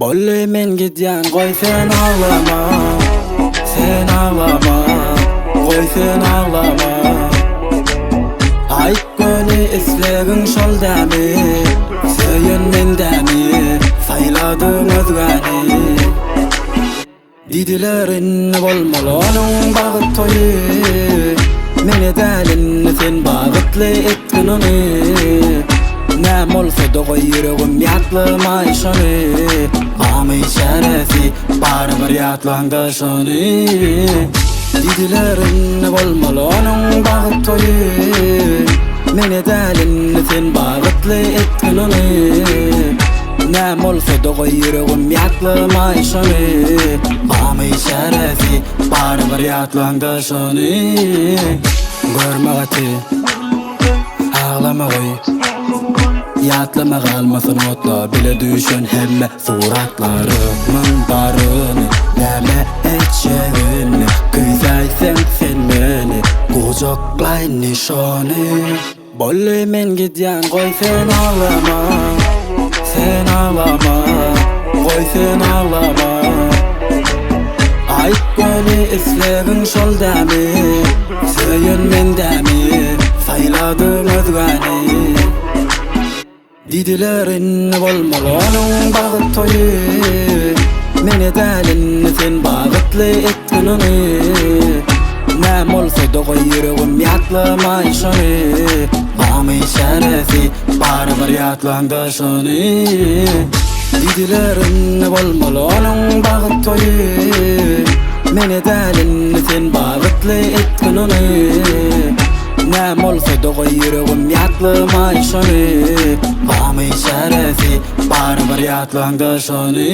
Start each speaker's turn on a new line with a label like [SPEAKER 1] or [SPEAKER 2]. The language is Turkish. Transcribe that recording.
[SPEAKER 1] Bolle men gidyan koy sen ağlama, sen ağlama, koy sen ağlama. Ayt gönü islegin şol dämi, söyün men dämi, sayladım özgäni. Didilerin bolmalı onun bagyt toyu, meni dälin sen bagytly ettin onu. Näme bolsa da koy yüregim ýatlamay şonu, amy şerefi bar bir ýatlandy şonu. Didilerin bolmaly onun bagyt toyu, meni dälin sen bagytly ettin onu. Näme bolsa da koy yüregim ýatlamay şonu, amy şerefi bar bir ýatlandy şonu. Görmegati ağlama koy, yatlama kalmasın otla, bile düşün hemme suratlarımın barını. Näme etşeğini, güzelsen sen meni, kucaklay nişanı. Bolle men gidyan koy sen ağlama, sen ağlama, koy sen ağlama. Ayt gönü islegin şol dämi, söyün men dämi, sayladım özgäni. Didilerin bolmaly onun bagyt toyu, meni dälin sen bagytly ettin onu. Näme bolsa da koy yüregim ýatlamay şonu, amy şerefi bar bir ýatlandy şonu. Didilerin bolmaly onun bagyt toyu, meni dälin sen bagytly ettin onu. Näme bolsa da koy yüregim ýatlamay şonu, amy şerefi bar bir ýatlandy şonu.